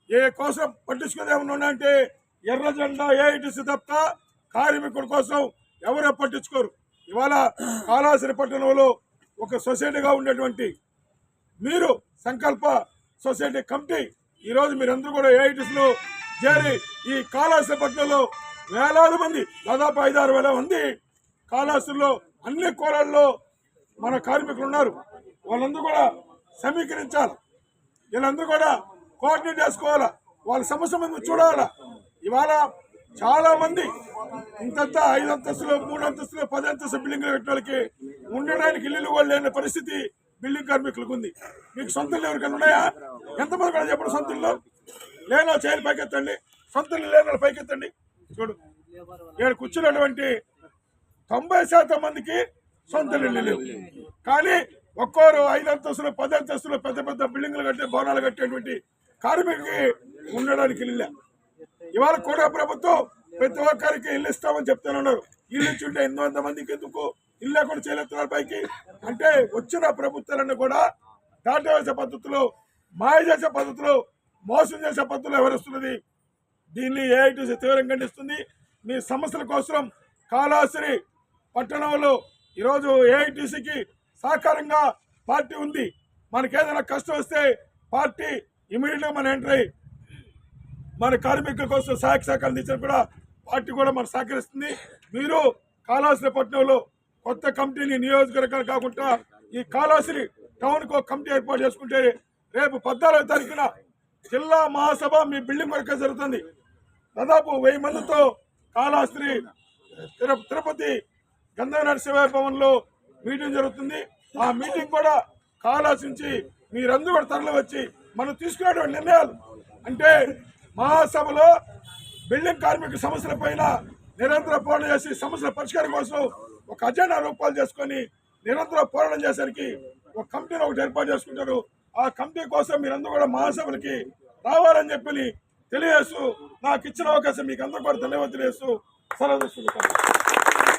ఏ కోసం పట్టించుకునేది ఏమన్నా అంటే ఎర్ర జెండా ఏఐటీసీ తప్ప కార్మికుల కోసం ఎవరో పట్టించుకోరు. ఇవాళ కాళహస్తి పట్టణంలో ఒక సొసైటీగా ఉండేటువంటి మీరు సంకల్ప సొసైటీ కమిటీ ఈరోజు మీరందరూ కూడా ఏఐటీసీలో చేరి ఈ కాళహస్తి పట్టణంలో వేలాది మంది దాదాపు 5-6 వేల మంది కాళహస్తిలో అన్ని కోరాల్లో మన కార్మికులు ఉన్నారు. వాళ్ళందరూ కూడా సమీకరించాలి. వీళ్ళందరూ కూడా కోఆర్డినేట్ చేసుకోవాలా. వాళ్ళ సమస్య మంది చూడాలా. ఇవాళ చాలా మంది ఇంతంత 5 అంతస్తులు 3 అంతస్తులు 10 అంతస్తులు బిల్డింగ్లు కట్టిన వాళ్ళకి ఉండడానికి ఇల్లు కూడా లేని పరిస్థితి బిల్డింగ్ కార్మికులకు ఉంది. మీకు సొంత ఇల్లు ఎవరికైనా ఉన్నాయా? ఎంతమంది కూడా చెప్పండి. సొంత ఇల్లు లేనో చేయాలి పైకెత్తండి. సొంత ఇల్లు లేని పైకెత్తండి. చూడు ఇక్కడ కూర్చున్నటువంటి 90% మందికి సొంత ఇల్లు లేవు. కానీ ఒక్కోరు 5 అంతస్తులు 10 అంతస్తులు పెద్ద పెద్ద బిల్డింగ్లు కట్టే భవనాలు కట్టేటువంటి కార్మికుడికి ఉండడానికి ఇల్లు. ఇవాళ కూడా ప్రభుత్వం ప్రతి ఒక్కరికి ఇల్లు ఇస్తామని చెప్తానున్నారు. ఇల్లు ఇచ్చుంటే 800 మందికి ఎందుకు ఇల్లు లేకుండా చేయలేస్తున్నారు పైకి అంటే వచ్చిన ప్రభుత్వాలన్నీ కూడా దాటా వేసే పద్ధతిలో, మాయ చేసే పద్ధతిలో, మోసం చేసే పద్ధతిలో ఎవరుస్తున్నది. దీన్ని ఏఐటీసీ తీవ్రంగా ఖండిస్తుంది. మీ సమస్యల కోసం కాళహస్తి పట్టణంలో ఈరోజు ఏఐటీసీకి సహకారంగా పార్టీ ఉంది. మనకేదైనా కష్టం వస్తే పార్టీ ఇమీడియట్గా మన ఎంటర్ అయ్యి మన కార్మికుల కోసం సహాయక అందించిన కూడా పార్టీ కూడా మనకు సహకరిస్తుంది. మీరు కాళహస్తి పట్టణంలో కొత్త కమిటీని నియోజకవర్గాలు కాకుండా ఈ కాళహస్తి టౌన్కు ఒక కమిటీ ఏర్పాటు చేసుకుంటే రేపు 14వ తారీఖున జిల్లా మహాసభ మీ బిల్డింగ్ వరకే జరుగుతుంది. దాదాపు 1000 మందితో కాళహస్తి తిరుపతి గంధం నరసింహ భవన్లో మీటింగ్ జరుగుతుంది. ఆ మీటింగ్ కూడా కాళహస్తి నుంచి మీరందరూ కూడా తరలి వచ్చి మనం తీసుకునేటువంటి నిర్ణయాలు అంటే మహాసభలో బిల్డింగ్ కార్మిక సమస్యల పైన నిరంతర పోరాటం చేసి సమస్యల పరిష్కారం కోసం ఒక అజెండా రూపాలు చేసుకొని నిరంతర పోరాటం చేసరికి ఒక కమిటీని ఒకటి ఏర్పాటు చేసుకుంటారు. ఆ కమిటీ కోసం మీరందరూ కూడా మహాసభలకి రావాలని చెప్పి తెలియజేస్తూ నాకు ఇచ్చిన అవకాశం మీకు అందరూ కూడా ధన్యవాదాలు తెలియజేస్తూ సెలవు తీసుకుంటాను.